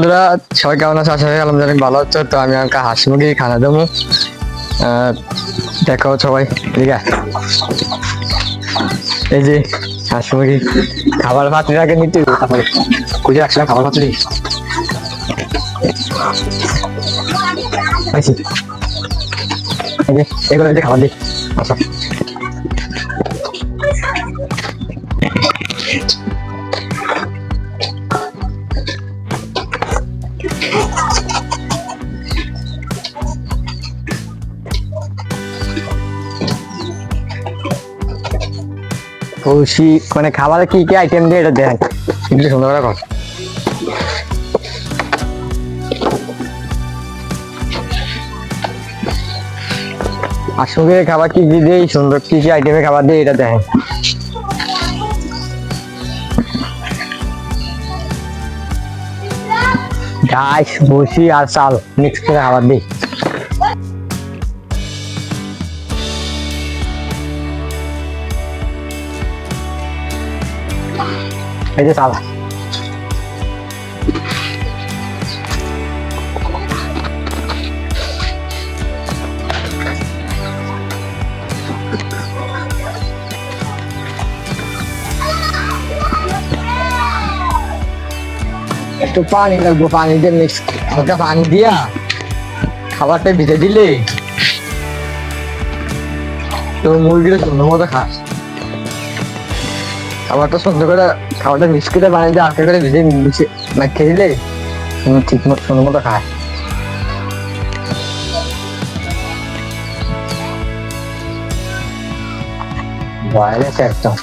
বন্ধুরা, সবাই কেমন আছে? আশা করি আলহামদুলিল্লাহ ভালো হচ্ছে। তো আমি আমাকে হাঁস মুরগি খানা দেবো। দেখো সবাই, ঠিক আছে? এই যে হাঁস মুরগি খাবার পাত্রে আগে নিতে হবে, তারপরে খুঁজে রাখছিলাম খাবার পাত্রে পাইছি। এই যে এগুলো এই যে খাবার দিই। আচ্ছা, খুশি মানে খাবারে কি কি আইটেম দিয়ে এটা দেয় একটু সুন্দর করে কর। আসলে খাবার কি কি দিয়ে সুন্দর কি কি আইটেমের খাবার দিয়ে এটা দেয়। ঘাস ভুসি আর চাল মিক্স করে খাবার দিই। এই যে চাল, একটু পানি লাগবো, পানি দিয়ে মিক্স হালকা পানি দিয়া খাবারটা ভিজে দিলে তো মুরগিটা সুন্দর মতো খাস। খাবারটা সুন্দর করে খাবারটা মিক্স করে পানি দিয়ে হালকা করে ভিজে মিশে খেয়ে দিলে ঠিক মতো সুন্দর মতো খায়। ভয় লাগছে একদম।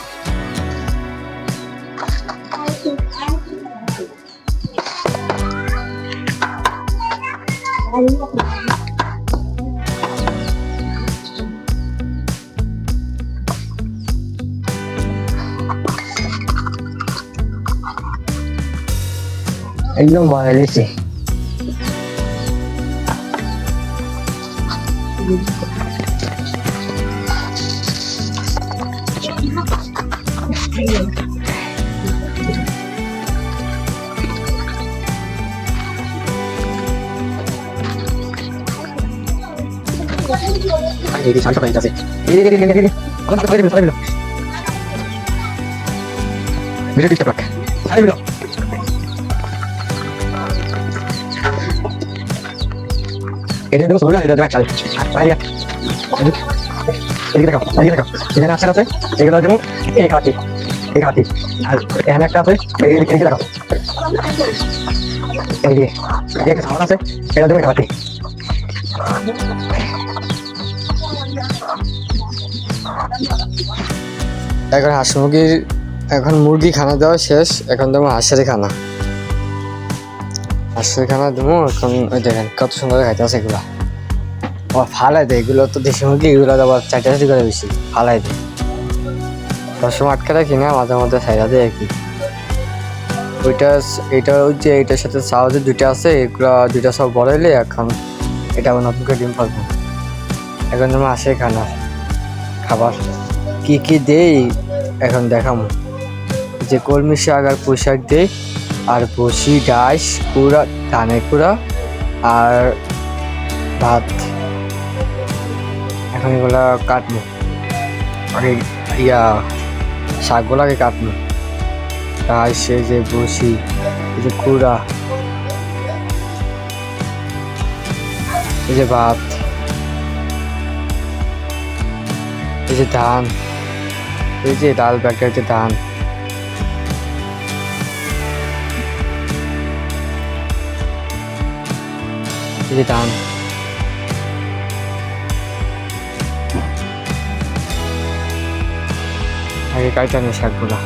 একদম ভয় লেগেছে। Ini sangat baik sih. Ini. Orang sekali bisa bilang. Bisa diceplak. Saya bilang. Ini dulu sudah ada kali. Saya. Ini kita kau. Ini nak saya. Ini kita jemu. Ini kaki. Ini nak apa? Ini kita kau. Ini dia. Dia ke sana sih. Kita jemu kaki. এখন হাঁস মুরগির এখন মুরগি খানা দেওয়া শেষ। এখন দেবো হাঁসের খানা। হাঁসের খানা দেবো এখন। ওই দেখেন কত সুন্দর খাইতে আছে এগুলা। ও ফালাই দেয় এগুলো তো দেশি মুরগি, এগুলো আবার চারটা করে বেশি ফালাই দেয়। সবসময় আটকে রাখি না, মাঝে মধ্যে ছাইড়া দেয় আর কি। এটা ওই যে এটার সাথে চাও যে দুইটা আছে, এগুলো দুইটা সব বড় হইলে এখন এটা আবার নতুন করে ডিম পারবো। এখন যেমন হাঁসের খানা খাবার কি কি দেই এখন দেখাবো। যে কলমি শাক আর পুঁই শাক দেই, আর বসি ডাইস কুড়া ধানের কুড়া আর ভাত। এখন এগুলা কাটবো, আগে শাকগুলাকে কাটবো। ডাইস এই যে বসি, এই যে কুড়া, এই যে ভাত, এই যে ধান, এই যে ডাল ব্যাগের যে ধান, এই যে ধান, আগে কাটানো শাকগুলা।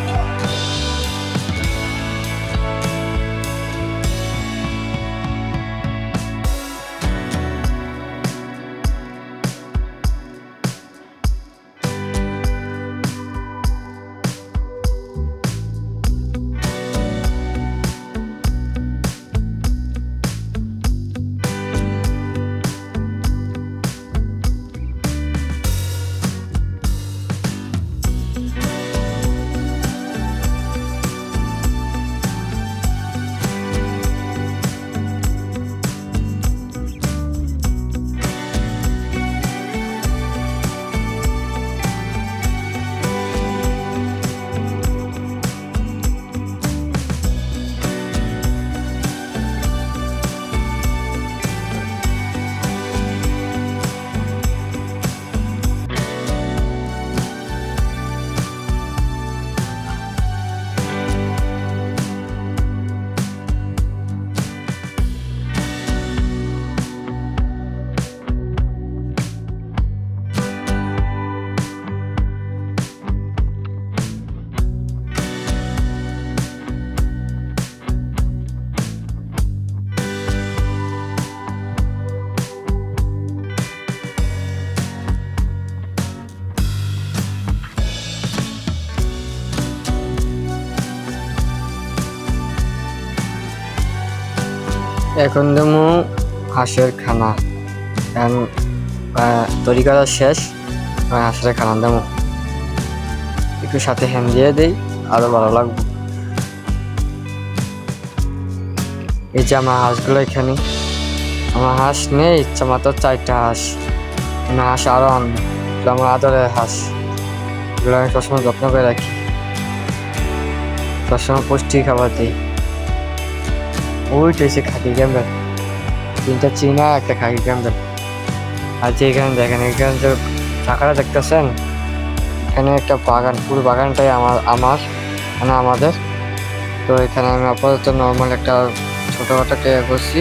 এখন দেবো হাঁসের খানা। এখন তৈরি করা শেষ, হাঁসের খানা দেবো। একটু সাথে হ্যান দিয়ে দেই, আরো ভালো লাগবে। এই যে আমার হাঁসগুলো এখানে, আমার হাঁস নেই, ইচ্ছা মতো 4টা হাঁস। আমি হাঁস আরো আনবো, আমার আদরের হাঁস। এগুলো আমি সবসময় যত্ন করে রাখি, সবসময় পুষ্টি খাবার দিই। ওইটা হচ্ছে খাকি ক্যাম্বেল, 3টা চীনা, একটা খাকি ক্যাম্বেল। আর যে এখানে দেখেন, এখানে যে টাকাটা দেখতেছেন, এখানে একটা বাগান, পুরো বাগানটাই আমার মানে আমাদের। তো এখানে আমি আপাতত নর্মাল একটা ছোটোখাটো করছি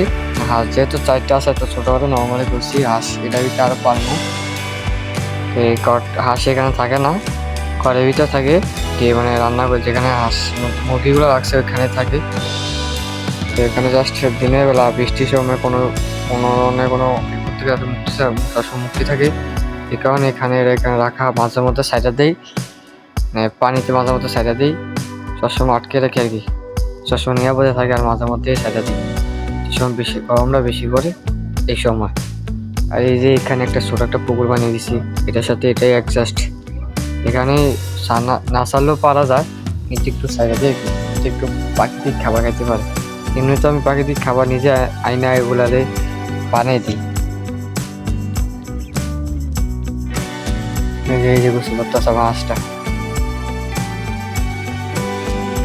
হাঁস, যেহেতু 4টা আছে তো ছোটোখাটো নর্মালি করছি হাঁস। এটা ভিতরে আরো পারবো। এই হাঁস এখানে থাকে না, ঘরের ভিতরে থাকে, মানে রান্না করে যেখানে হাঁস মুরগিগুলো রাখছে ওইখানে থাকে। তো এখানে জাস্ট দিনের বেলা বৃষ্টির সময় কোনো ধরনের কোনো বিপদ থেকে মুক্তি থাকে। এই কারণে এখানে রাখা, মাঝে মধ্যে সাইডা দেই, মানে পানিতে মাঝে মধ্যে সাইডা দিই, সবসময় আটকে রাখি আর কি, সবসময় নিরাপদে থাকে। আর মাঝে মধ্যে সাইডা দিই, সময় বেশি গরমটা বেশি করে এই সময়। আর এই যে এখানে একটা ছোট একটা পুকুর বানিয়ে দিছি, এটার সাথে এটাই অ্যাডজাস্ট। এখানে না ছাড়লেও পারা যায়, কিন্তু একটু সাইডা দিয়ে একটু প্রাকৃতিক খাবার খাইতে পারে। এমনি তো আমি প্রাকৃতিক খাবার নিজে আইনা এগুলারে বানিয়ে দিই। এই যে বুঝতে পারতেছে আমার হাঁসটা,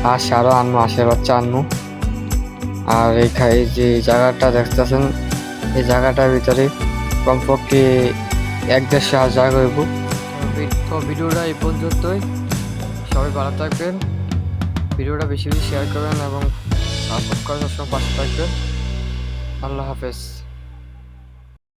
হাঁস আরো আনবো, হাঁসের বাচ্চা আনবো। আর এই যে জায়গাটা দেখতেছেন, এই জায়গাটার ভিতরে কমপক্ষে 1-1.5 হাঁস জায়গা হইব। তো ভিডিওটা এই পর্যন্তই, সবাই ভালো থাকবেন, ভিডিওটা বেশি বেশি শেয়ার করবেন এবং সাবস্ক্রাইব করে সবসময় পাশে থাকবেন। আল্লাহ হাফেজ।